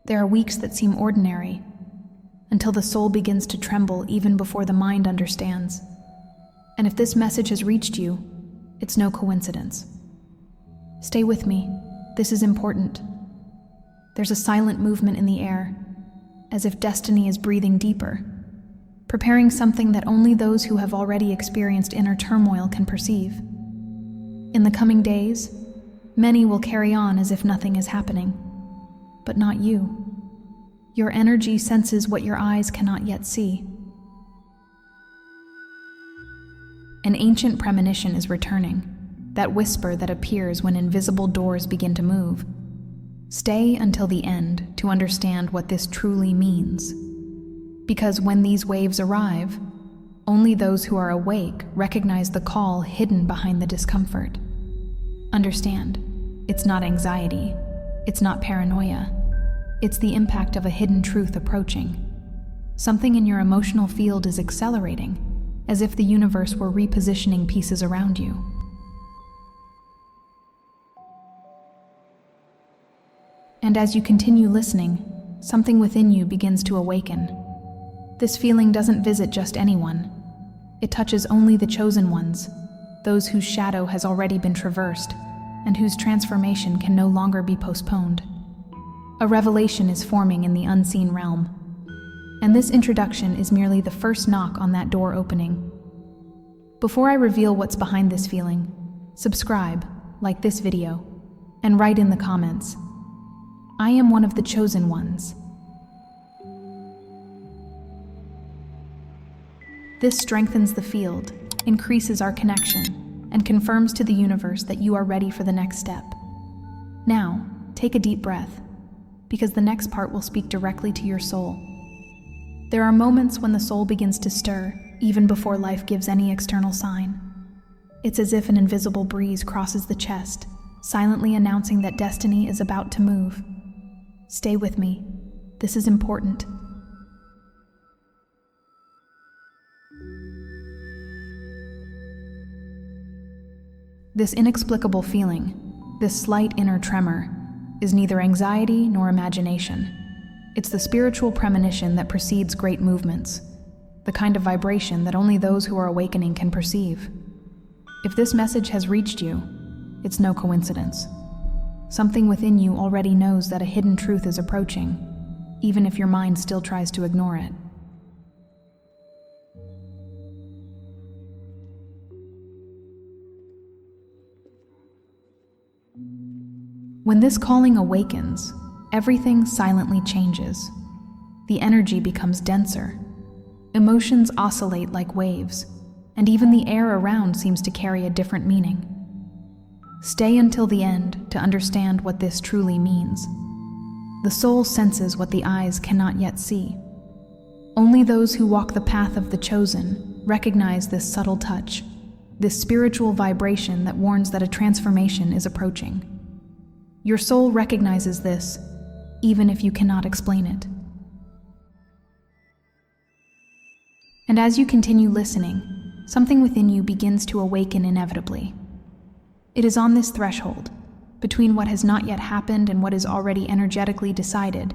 There are weeks that seem ordinary, until the soul begins to tremble even before the mind understands. And if this message has reached you, it's no coincidence. Stay with me. This is important. There's a silent movement in the air, as if destiny is breathing deeper, preparing something that only those who have already experienced inner turmoil can perceive. In the coming days, many will carry on as if nothing is happening, but not you. Your energy senses what your eyes cannot yet see. An ancient premonition is returning, that whisper that appears when invisible doors begin to move. Stay until the end to understand what this truly means. Because when these waves arrive, only those who are awake recognize the call hidden behind the discomfort. Understand, it's not anxiety, it's not paranoia, it's the impact of a hidden truth approaching. Something in your emotional field is accelerating, as if the universe were repositioning pieces around you. And as you continue listening, something within you begins to awaken. This feeling doesn't visit just anyone. It touches only the chosen ones, those whose shadow has already been traversed, and whose transformation can no longer be postponed. A revelation is forming in the unseen realm, and this introduction is merely the first knock on that door opening. Before I reveal what's behind this feeling, subscribe, like this video, and write in the comments, "I am one of the chosen ones." This strengthens the field, increases our connection, and confirms to the universe that you are ready for the next step. Now, take a deep breath, because the next part will speak directly to your soul. There are moments when the soul begins to stir, even before life gives any external sign. It's as if an invisible breeze crosses the chest, silently announcing that destiny is about to move. Stay with me. This is important. This inexplicable feeling, this slight inner tremor, is neither anxiety nor imagination. It's the spiritual premonition that precedes great movements, the kind of vibration that only those who are awakening can perceive. If this message has reached you, it's no coincidence. Something within you already knows that a hidden truth is approaching, even if your mind still tries to ignore it. When this calling awakens, everything silently changes. The energy becomes denser. Emotions oscillate like waves, and even the air around seems to carry a different meaning. Stay until the end to understand what this truly means. The soul senses what the eyes cannot yet see. Only those who walk the path of the chosen recognize this subtle touch, this spiritual vibration that warns that a transformation is approaching. Your soul recognizes this, even if you cannot explain it. And as you continue listening, something within you begins to awaken inevitably. It is on this threshold, between what has not yet happened and what is already energetically decided,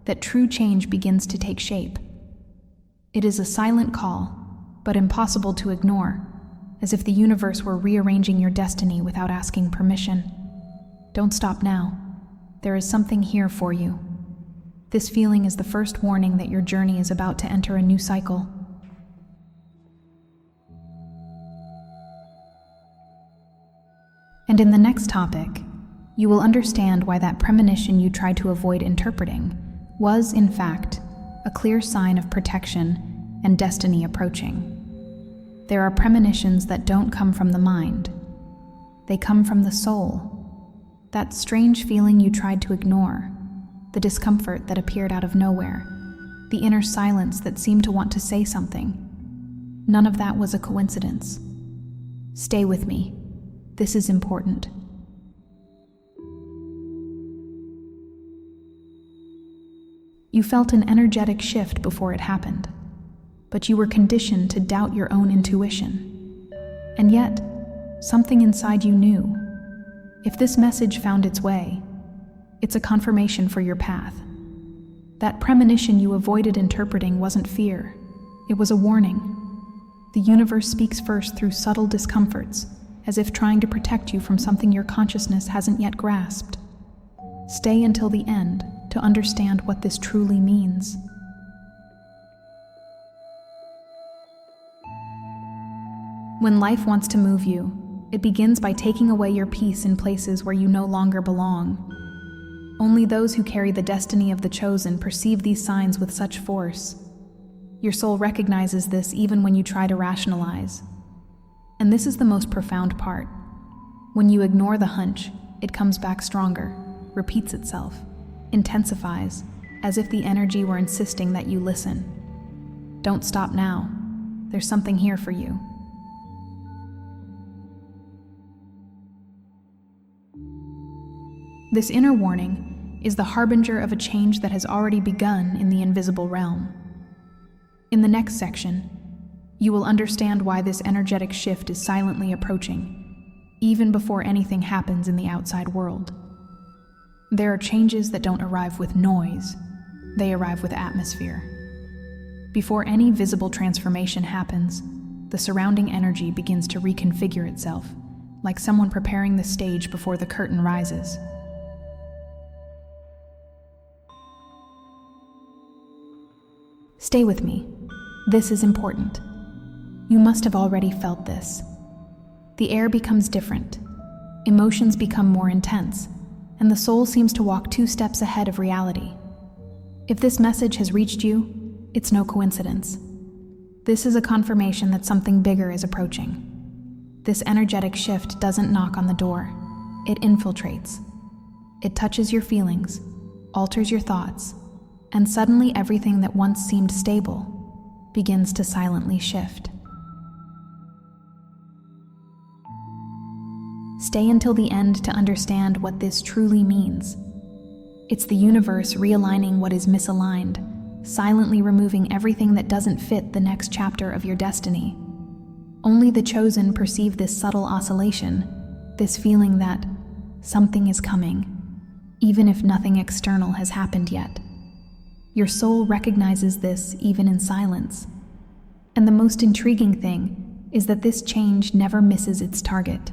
that true change begins to take shape. It is a silent call, but impossible to ignore, as if the universe were rearranging your destiny without asking permission. Don't stop now. There is something here for you. This feeling is the first warning that your journey is about to enter a new cycle. And in the next topic, you will understand why that premonition you tried to avoid interpreting was, in fact, a clear sign of protection and destiny approaching. There are premonitions that don't come from the mind. They come from the soul. That strange feeling you tried to ignore, the discomfort that appeared out of nowhere, the inner silence that seemed to want to say something. None of that was a coincidence. Stay with me. This is important. You felt an energetic shift before it happened, but you were conditioned to doubt your own intuition. And yet, something inside you knew. If this message found its way, it's a confirmation for your path. That premonition you avoided interpreting wasn't fear. It was a warning. The universe speaks first through subtle discomforts, as if trying to protect you from something your consciousness hasn't yet grasped. Stay until the end to understand what this truly means. When life wants to move you, it begins by taking away your peace in places where you no longer belong. Only those who carry the destiny of the chosen perceive these signs with such force. Your soul recognizes this even when you try to rationalize. And this is the most profound part. When you ignore the hunch, it comes back stronger, repeats itself, intensifies, as if the energy were insisting that you listen. Don't stop now. There's something here for you. This inner warning is the harbinger of a change that has already begun in the invisible realm. In the next section, you will understand why this energetic shift is silently approaching, even before anything happens in the outside world. There are changes that don't arrive with noise, they arrive with atmosphere. Before any visible transformation happens, the surrounding energy begins to reconfigure itself, like someone preparing the stage before the curtain rises. Stay with me. This is important. You must have already felt this. The air becomes different. Emotions become more intense, and the soul seems to walk 2 steps ahead of reality. If this message has reached you, it's no coincidence. This is a confirmation that something bigger is approaching. This energetic shift doesn't knock on the door. It infiltrates. It touches your feelings, alters your thoughts, and suddenly everything that once seemed stable begins to silently shift. Stay until the end to understand what this truly means. It's the universe realigning what is misaligned, silently removing everything that doesn't fit the next chapter of your destiny. Only the chosen perceive this subtle oscillation, this feeling that something is coming, even if nothing external has happened yet. Your soul recognizes this even in silence. And the most intriguing thing is that this change never misses its target.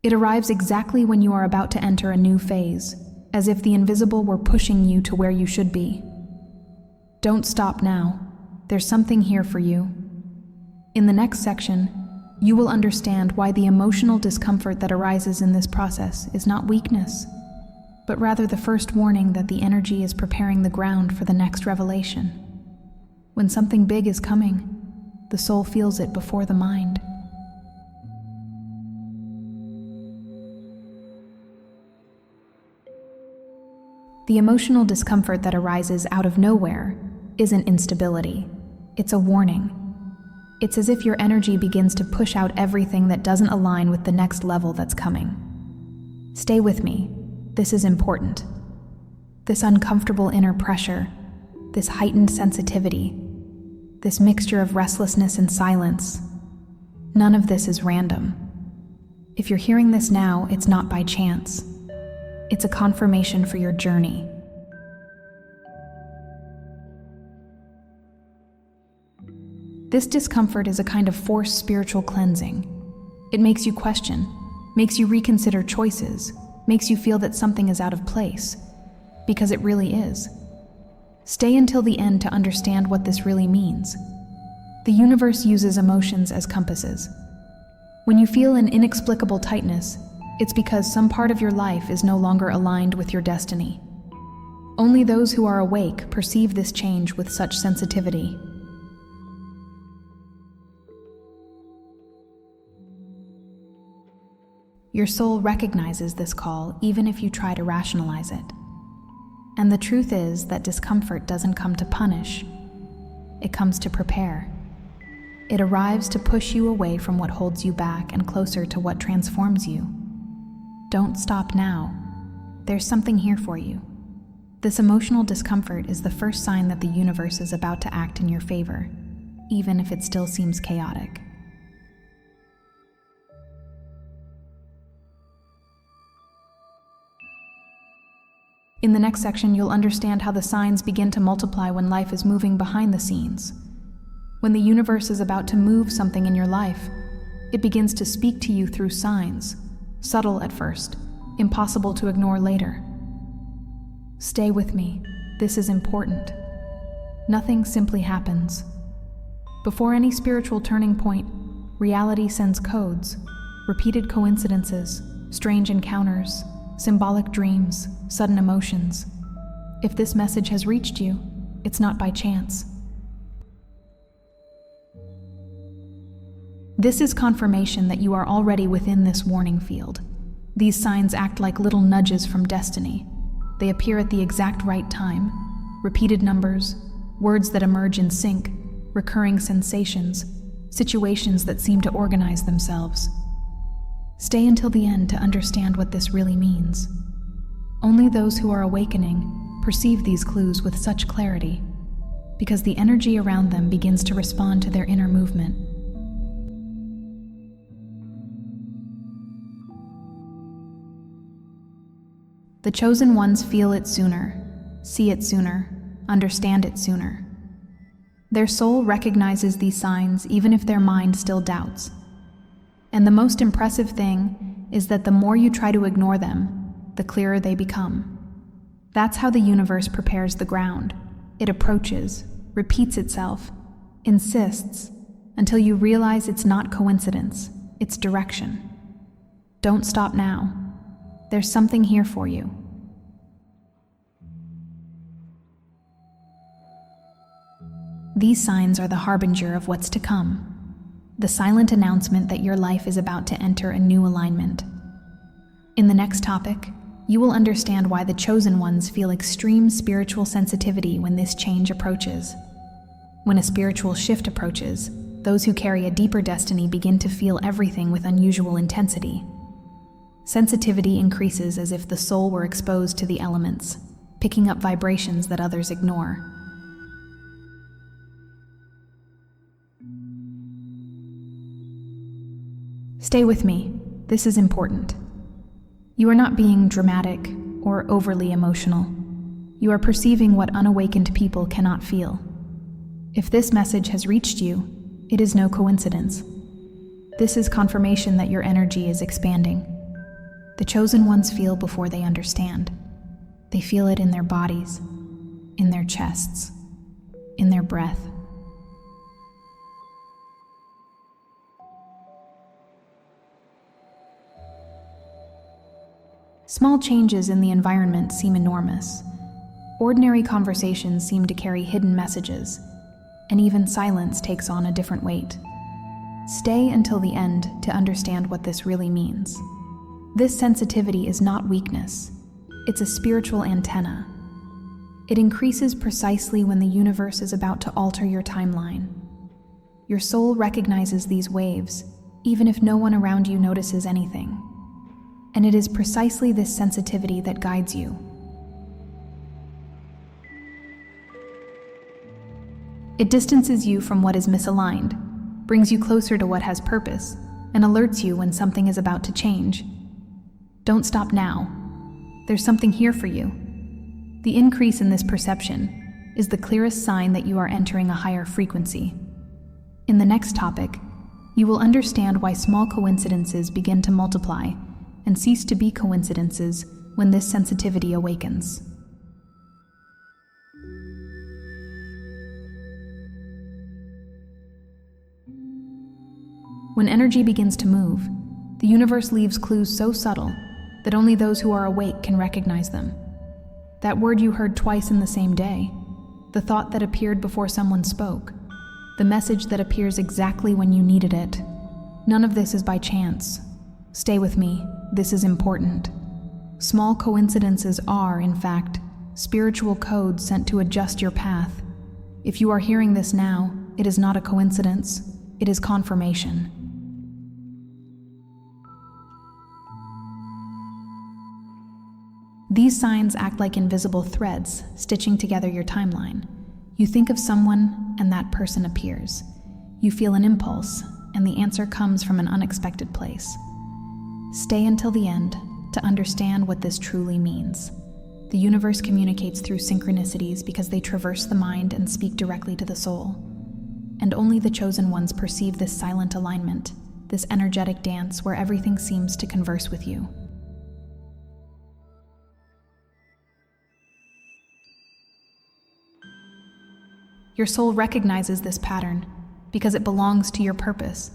It arrives exactly when you are about to enter a new phase, as if the invisible were pushing you to where you should be. Don't stop now. There's something here for you. In the next section, you will understand why the emotional discomfort that arises in this process is not weakness, but rather the first warning that the energy is preparing the ground for the next revelation. When something big is coming, the soul feels it before the mind. The emotional discomfort that arises out of nowhere isn't instability, it's a warning. It's as if your energy begins to push out everything that doesn't align with the next level that's coming. Stay with me. This is important. This uncomfortable inner pressure, this heightened sensitivity, this mixture of restlessness and silence, none of this is random. If you're hearing this now, it's not by chance. It's a confirmation for your journey. This discomfort is a kind of forced spiritual cleansing. It makes you question, makes you reconsider choices, makes you feel that something is out of place, because it really is. Stay until the end to understand what this really means. The universe uses emotions as compasses. When you feel an inexplicable tightness, it's because some part of your life is no longer aligned with your destiny. Only those who are awake perceive this change with such sensitivity. Your soul recognizes this call even if you try to rationalize it. And the truth is that discomfort doesn't come to punish. It comes to prepare. It arrives to push you away from what holds you back and closer to what transforms you. Don't stop now. There's something here for you. This emotional discomfort is the first sign that the universe is about to act in your favor, even if it still seems chaotic. In the next section, you'll understand how the signs begin to multiply when life is moving behind the scenes. When the universe is about to move something in your life, it begins to speak to you through signs, subtle at first, impossible to ignore later. Stay with me. This is important. Nothing simply happens. Before any spiritual turning point, reality sends codes, repeated coincidences, strange encounters, symbolic dreams, sudden emotions. If this message has reached you, it's not by chance. This is confirmation that you are already within this warning field. These signs act like little nudges from destiny. They appear at the exact right time. Repeated numbers, words that emerge in sync, recurring sensations, situations that seem to organize themselves. Stay until the end to understand what this really means. Only those who are awakening perceive these clues with such clarity, because the energy around them begins to respond to their inner movement. The chosen ones feel it sooner, see it sooner, understand it sooner. Their soul recognizes these signs even if their mind still doubts. And the most impressive thing is that the more you try to ignore them, the clearer they become. That's how the universe prepares the ground. It approaches, repeats itself, insists, until you realize it's not coincidence, it's direction. Don't stop now. There's something here for you. These signs are the harbinger of what's to come, the silent announcement that your life is about to enter a new alignment. In the next topic, you will understand why the chosen ones feel extreme spiritual sensitivity when this change approaches. When a spiritual shift approaches, those who carry a deeper destiny begin to feel everything with unusual intensity. Sensitivity increases as if the soul were exposed to the elements, picking up vibrations that others ignore. Stay with me. This is important. You are not being dramatic or overly emotional. You are perceiving what unawakened people cannot feel. If this message has reached you, it is no coincidence. This is confirmation that your energy is expanding. The chosen ones feel before they understand. They feel it in their bodies, in their chests, in their breath. Small changes in the environment seem enormous. Ordinary conversations seem to carry hidden messages, and even silence takes on a different weight. Stay until the end to understand what this really means. This sensitivity is not weakness. It's a spiritual antenna. It increases precisely when the universe is about to alter your timeline. Your soul recognizes these waves, even if no one around you notices anything. And it is precisely this sensitivity that guides you. It distances you from what is misaligned, brings you closer to what has purpose, and alerts you when something is about to change. Don't stop now. There's something here for you. The increase in this perception is the clearest sign that you are entering a higher frequency. In the next topic, you will understand why small coincidences begin to multiply and cease to be coincidences when this sensitivity awakens. When energy begins to move, the universe leaves clues so subtle that only those who are awake can recognize them. That word you heard twice in the same day, the thought that appeared before someone spoke, the message that appears exactly when you needed it. None of this is by chance. Stay with me. This is important. Small coincidences are, in fact, spiritual codes sent to adjust your path. If you are hearing this now, it is not a coincidence. It is confirmation. These signs act like invisible threads, stitching together your timeline. You think of someone, and that person appears. You feel an impulse, and the answer comes from an unexpected place. Stay until the end to understand what this truly means. The universe communicates through synchronicities because they traverse the mind and speak directly to the soul. And only the chosen ones perceive this silent alignment, this energetic dance where everything seems to converse with you. Your soul recognizes this pattern because it belongs to your purpose.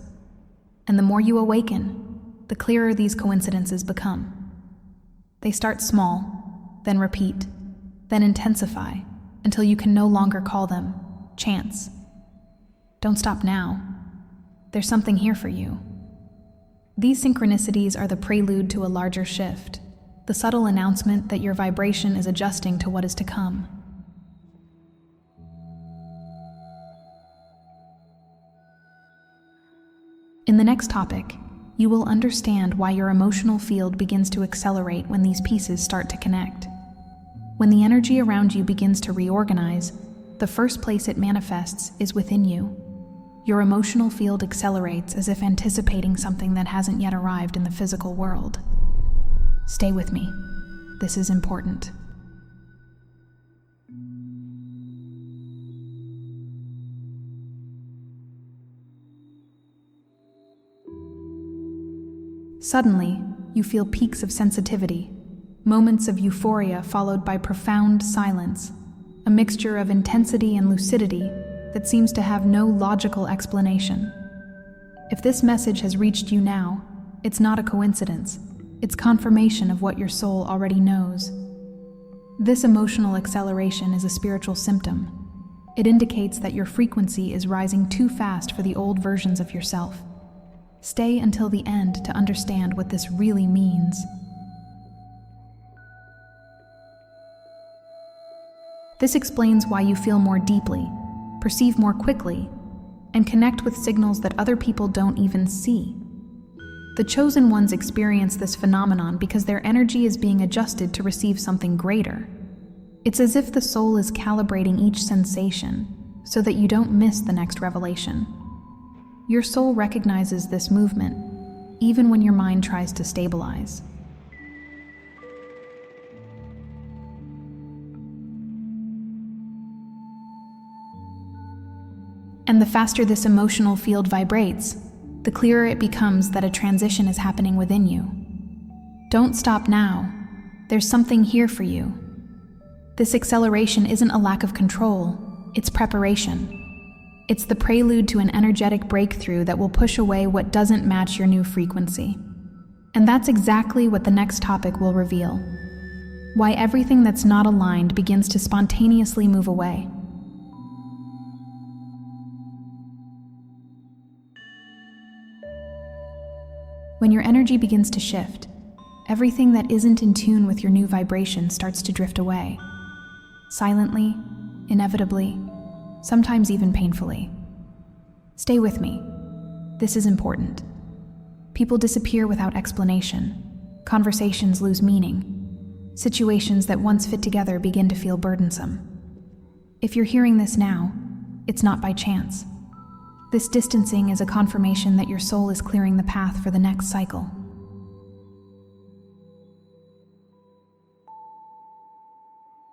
And the more you awaken, the clearer these coincidences become. They start small, then repeat, then intensify, until you can no longer call them chance. Don't stop now. There's something here for you. These synchronicities are the prelude to a larger shift, the subtle announcement that your vibration is adjusting to what is to come. In the next topic, you will understand why your emotional field begins to accelerate when these pieces start to connect. When the energy around you begins to reorganize, the first place it manifests is within you. Your emotional field accelerates as if anticipating something that hasn't yet arrived in the physical world. Stay with me. This is important. Suddenly, you feel peaks of sensitivity, moments of euphoria followed by profound silence, a mixture of intensity and lucidity that seems to have no logical explanation. If this message has reached you now, it's not a coincidence. It's confirmation of what your soul already knows. This emotional acceleration is a spiritual symptom. It indicates that your frequency is rising too fast for the old versions of yourself. Stay until the end to understand what this really means. This explains why you feel more deeply, perceive more quickly, and connect with signals that other people don't even see. The chosen ones experience this phenomenon because their energy is being adjusted to receive something greater. It's as if the soul is calibrating each sensation so that you don't miss the next revelation. Your soul recognizes this movement, even when your mind tries to stabilize. And the faster this emotional field vibrates, the clearer it becomes that a transition is happening within you. Don't stop now. There's something here for you. This acceleration isn't a lack of control, it's preparation. It's the prelude to an energetic breakthrough that will push away what doesn't match your new frequency. And that's exactly what the next topic will reveal. Why everything that's not aligned begins to spontaneously move away. When your energy begins to shift, everything that isn't in tune with your new vibration starts to drift away. Silently, inevitably, sometimes even painfully. Stay with me. This is important. People disappear without explanation. Conversations lose meaning. Situations that once fit together begin to feel burdensome. If you're hearing this now, it's not by chance. This distancing is a confirmation that your soul is clearing the path for the next cycle.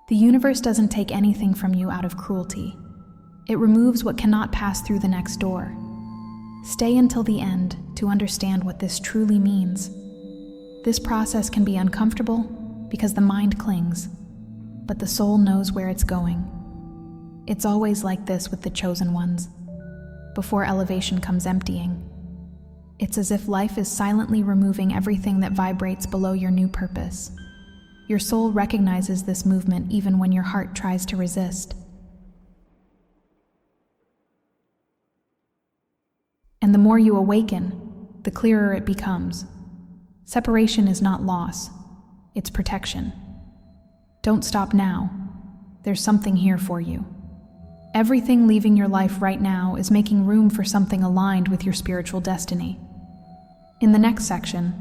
The universe doesn't take anything from you out of cruelty. It removes what cannot pass through the next door. Stay until the end to understand what this truly means. This process can be uncomfortable because the mind clings, but the soul knows where it's going. It's always like this with the chosen ones. Before elevation comes emptying, it's as if life is silently removing everything that vibrates below your new purpose. Your soul recognizes this movement even when your heart tries to resist. And the more you awaken, the clearer it becomes. Separation is not loss, it's protection. Don't stop now. There's something here for you. Everything leaving your life right now is making room for something aligned with your spiritual destiny. In the next section,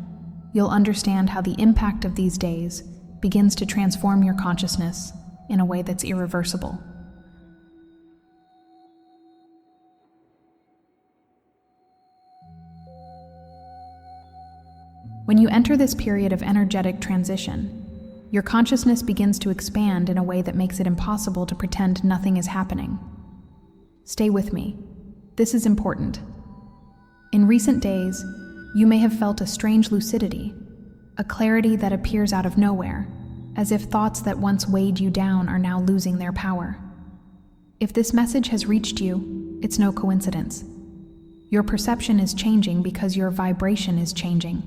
you'll understand how the impact of these days begins to transform your consciousness in a way that's irreversible. When you enter this period of energetic transition, your consciousness begins to expand in a way that makes it impossible to pretend nothing is happening. Stay with me. This is important. In recent days, you may have felt a strange lucidity, a clarity that appears out of nowhere, as if thoughts that once weighed you down are now losing their power. If this message has reached you, it's no coincidence. Your perception is changing because your vibration is changing.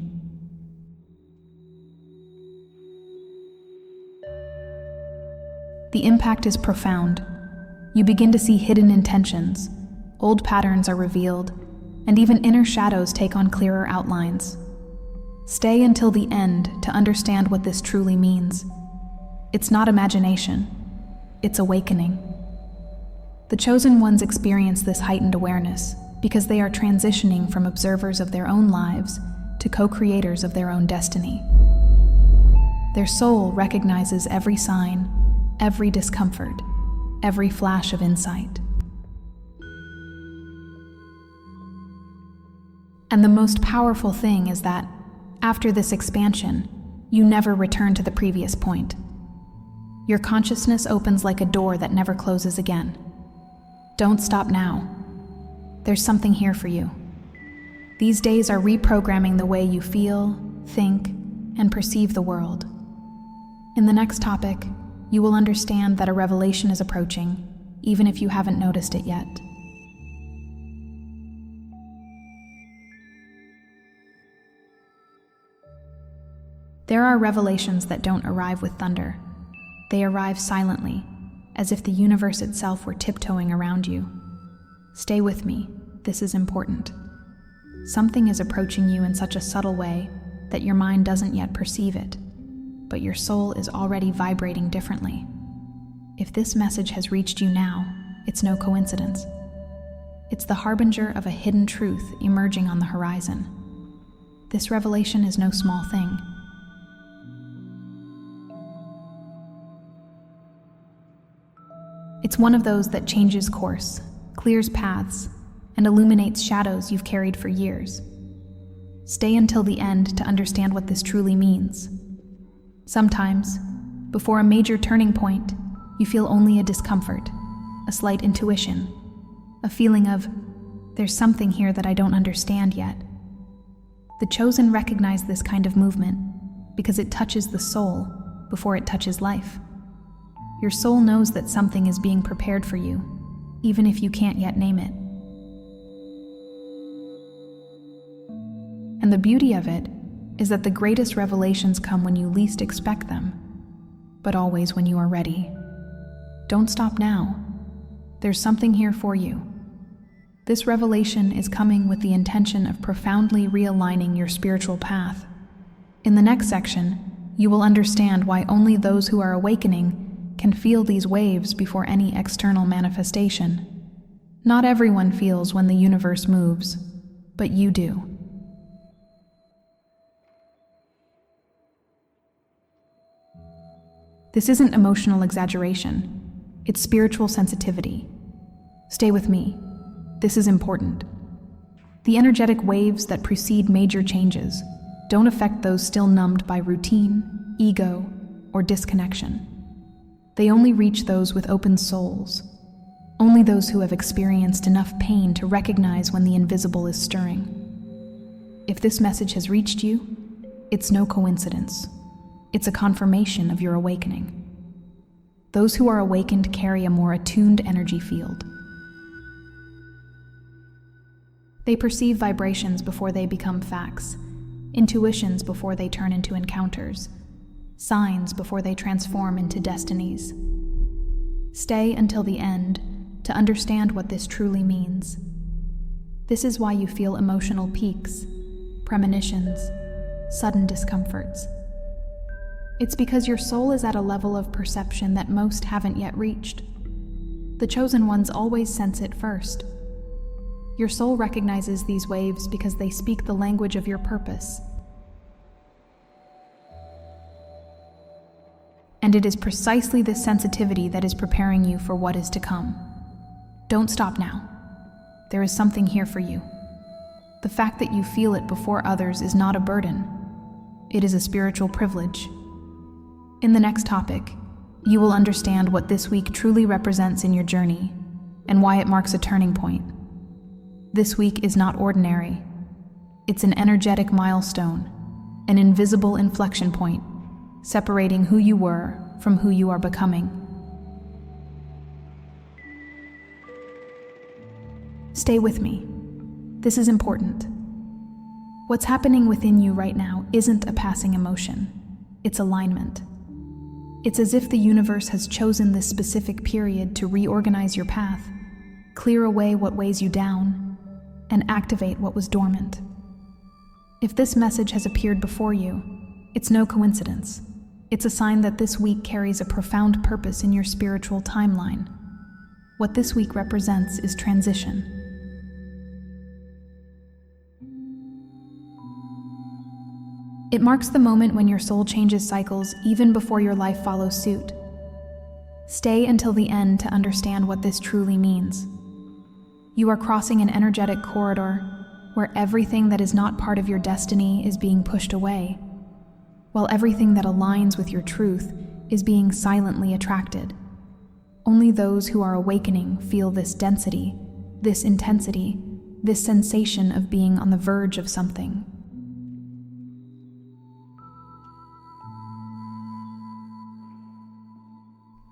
The impact is profound. You begin to see hidden intentions, old patterns are revealed, and even inner shadows take on clearer outlines. Stay until the end to understand what this truly means. It's not imagination, it's awakening. The chosen ones experience this heightened awareness because they are transitioning from observers of their own lives to co-creators of their own destiny. Their soul recognizes every sign, every discomfort, every flash of insight. And the most powerful thing is that, after this expansion, you never return to the previous point. Your consciousness opens like a door that never closes again. Don't stop now. There's something here for you. These days are reprogramming the way you feel, think, and perceive the world. In the next topic, you will understand that a revelation is approaching, even if you haven't noticed it yet. There are revelations that don't arrive with thunder. They arrive silently, as if the universe itself were tiptoeing around you. Stay with me, this is important. Something is approaching you in such a subtle way that your mind doesn't yet perceive it, but your soul is already vibrating differently. If this message has reached you now, it's no coincidence. It's the harbinger of a hidden truth emerging on the horizon. This revelation is no small thing. It's one of those that changes course, clears paths, and illuminates shadows you've carried for years. Stay until the end to understand what this truly means. Sometimes, before a major turning point, you feel only a discomfort, a slight intuition, a feeling of, there's something here that I don't understand yet. The chosen recognize this kind of movement because it touches the soul before it touches life. Your soul knows that something is being prepared for you, even if you can't yet name it. And the beauty of it is that the greatest revelations come when you least expect them, but always when you are ready. Don't stop now. There's something here for you. This revelation is coming with the intention of profoundly realigning your spiritual path. In the next section, you will understand why only those who are awakening can feel these waves before any external manifestation. Not everyone feels when the universe moves, but you do. This isn't emotional exaggeration, it's spiritual sensitivity. Stay with me, this is important. The energetic waves that precede major changes don't affect those still numbed by routine, ego, or disconnection. They only reach those with open souls, only those who have experienced enough pain to recognize when the invisible is stirring. If this message has reached you, it's no coincidence. It's a confirmation of your awakening. Those who are awakened carry a more attuned energy field. They perceive vibrations before they become facts, intuitions before they turn into encounters, signs before they transform into destinies. Stay until the end to understand what this truly means. This is why you feel emotional peaks, premonitions, sudden discomforts. It's because your soul is at a level of perception that most haven't yet reached. The chosen ones always sense it first. Your soul recognizes these waves because they speak the language of your purpose. And it is precisely this sensitivity that is preparing you for what is to come. Don't stop now. There is something here for you. The fact that you feel it before others is not a burden. It is a spiritual privilege. In the next topic, you will understand what this week truly represents in your journey and why it marks a turning point. This week is not ordinary. It's an energetic milestone, an invisible inflection point, separating who you were from who you are becoming. Stay with me. This is important. What's happening within you right now isn't a passing emotion. It's alignment. It's as if the universe has chosen this specific period to reorganize your path, clear away what weighs you down, and activate what was dormant. If this message has appeared before you, it's no coincidence. It's a sign that this week carries a profound purpose in your spiritual timeline. What this week represents is transition. It marks the moment when your soul changes cycles even before your life follows suit. Stay until the end to understand what this truly means. You are crossing an energetic corridor where everything that is not part of your destiny is being pushed away, while everything that aligns with your truth is being silently attracted. Only those who are awakening feel this density, this intensity, this sensation of being on the verge of something.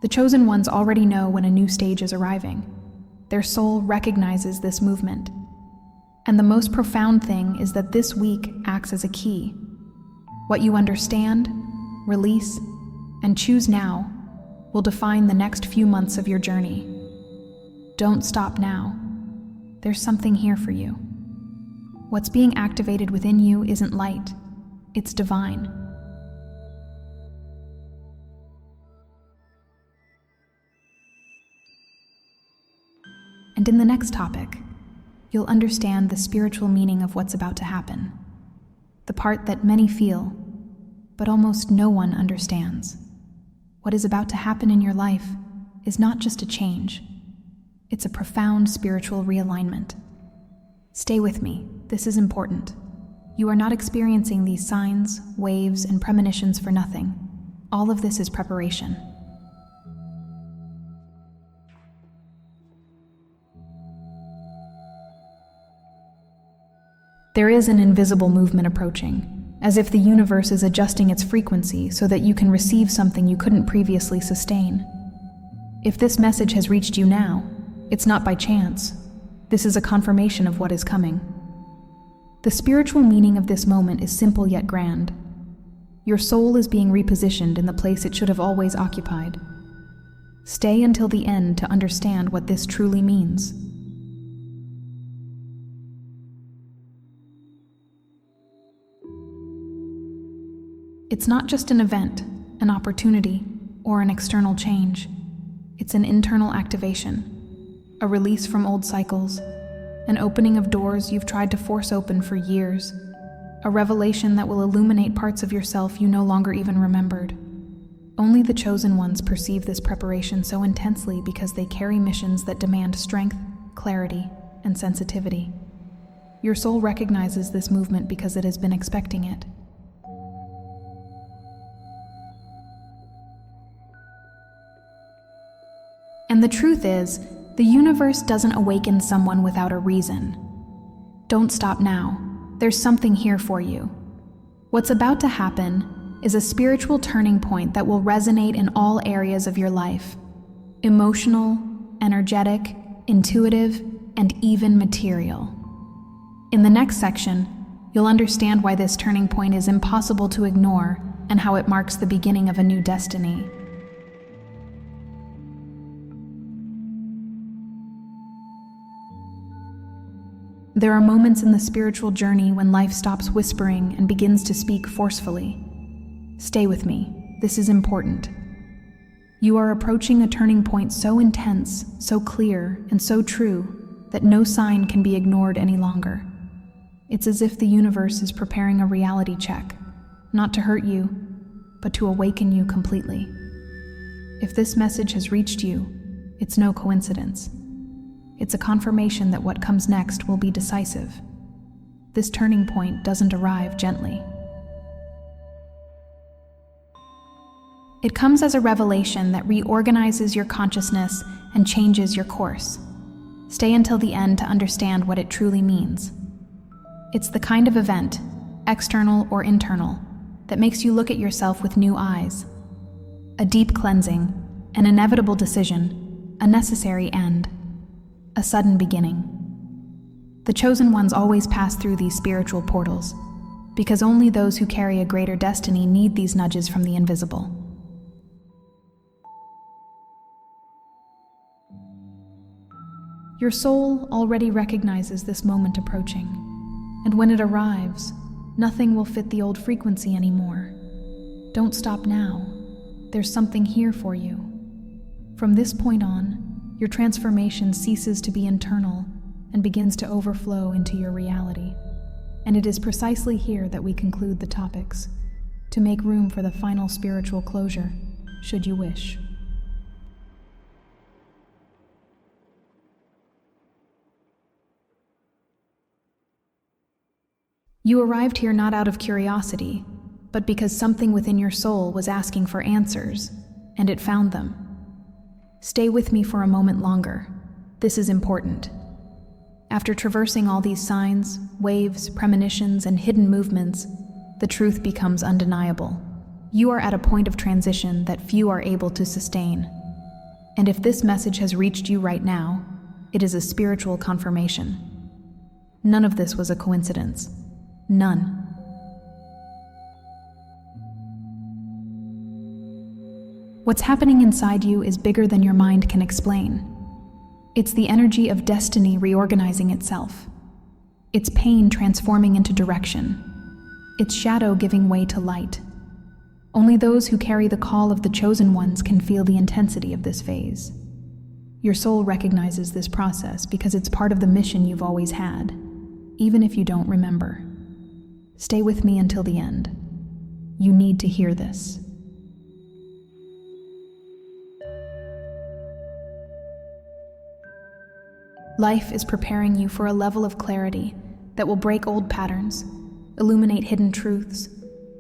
The chosen ones already know when a new stage is arriving. Their soul recognizes this movement. And the most profound thing is that this week acts as a key. What you understand, release, and choose now will define the next few months of your journey. Don't stop now. There's something here for you. What's being activated within you isn't light, it's divine. And in the next topic, you'll understand the spiritual meaning of what's about to happen, the part that many feel, but almost no one understands. What is about to happen in your life is not just a change, it's a profound spiritual realignment. Stay with me, this is important. You are not experiencing these signs, waves, and premonitions for nothing. All of this is preparation. There is an invisible movement approaching, as if the universe is adjusting its frequency so that you can receive something you couldn't previously sustain. If this message has reached you now, it's not by chance. This is a confirmation of what is coming. The spiritual meaning of this moment is simple yet grand. Your soul is being repositioned in the place it should have always occupied. Stay until the end to understand what this truly means. It's not just an event, an opportunity, or an external change. It's an internal activation, a release from old cycles, an opening of doors you've tried to force open for years, a revelation that will illuminate parts of yourself you no longer even remembered. Only the chosen ones perceive this preparation so intensely because they carry missions that demand strength, clarity, and sensitivity. Your soul recognizes this movement because it has been expecting it. And the truth is, the universe doesn't awaken someone without a reason. Don't stop now. There's something here for you. What's about to happen is a spiritual turning point that will resonate in all areas of your life. Emotional, energetic, intuitive, and even material. In the next section, you'll understand why this turning point is impossible to ignore and how it marks the beginning of a new destiny. There are moments in the spiritual journey when life stops whispering and begins to speak forcefully. Stay with me. This is important. You are approaching a turning point so intense, so clear, and so true that no sign can be ignored any longer. It's as if the universe is preparing a reality check, not to hurt you, but to awaken you completely. If this message has reached you, it's no coincidence. It's a confirmation that what comes next will be decisive. This turning point doesn't arrive gently. It comes as a revelation that reorganizes your consciousness and changes your course. Stay until the end to understand what it truly means. It's the kind of event, external or internal, that makes you look at yourself with new eyes. A deep cleansing, an inevitable decision, a necessary end, a sudden beginning. The chosen ones always pass through these spiritual portals, because only those who carry a greater destiny need these nudges from the invisible. Your soul already recognizes this moment approaching, and when it arrives, nothing will fit the old frequency anymore. Don't stop now. There's something here for you. From this point on, your transformation ceases to be internal and begins to overflow into your reality. And it is precisely here that we conclude the topics, to make room for the final spiritual closure, should you wish. You arrived here not out of curiosity, but because something within your soul was asking for answers, and it found them. Stay with me for a moment longer. This is important. After traversing all these signs, waves, premonitions, and hidden movements, the truth becomes undeniable. You are at a point of transition that few are able to sustain. And if this message has reached you right now, it is a spiritual confirmation. None of this was a coincidence. None. What's happening inside you is bigger than your mind can explain. It's the energy of destiny reorganizing itself. It's pain transforming into direction. It's shadow giving way to light. Only those who carry the call of the chosen ones can feel the intensity of this phase. Your soul recognizes this process because it's part of the mission you've always had, even if you don't remember. Stay with me until the end. You need to hear this. Life is preparing you for a level of clarity that will break old patterns, illuminate hidden truths,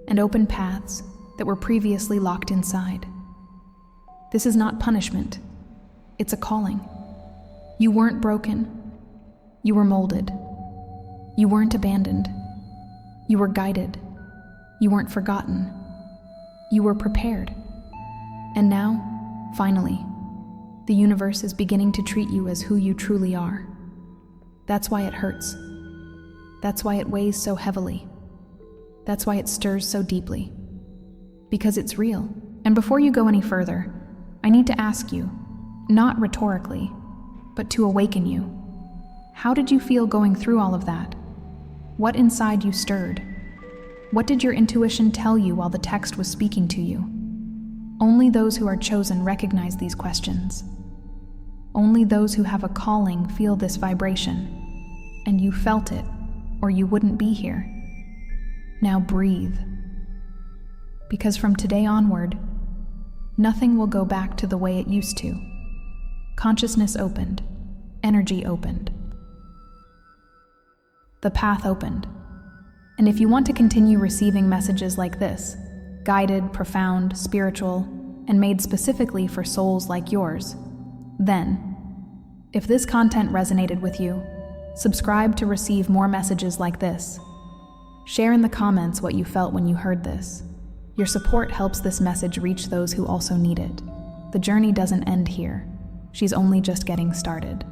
and open paths that were previously locked inside. This is not punishment. It's a calling. You weren't broken. You were molded. You weren't abandoned. You were guided. You weren't forgotten. You were prepared. And now, finally, the universe is beginning to treat you as who you truly are. That's why it hurts. That's why it weighs so heavily. That's why it stirs so deeply. Because it's real. And before you go any further, I need to ask you, not rhetorically, but to awaken you. How did you feel going through all of that? What inside you stirred? What did your intuition tell you while the text was speaking to you? Only those who are chosen recognize these questions. Only those who have a calling feel this vibration. And you felt it, or you wouldn't be here. Now breathe. Because from today onward, nothing will go back to the way it used to. Consciousness opened. Energy opened. The path opened. And if you want to continue receiving messages like this, guided, profound, spiritual, and made specifically for souls like yours, then, if this content resonated with you, subscribe to receive more messages like this. Share in the comments what you felt when you heard this. Your support helps this message reach those who also need it. The journey doesn't end here. She's only just getting started.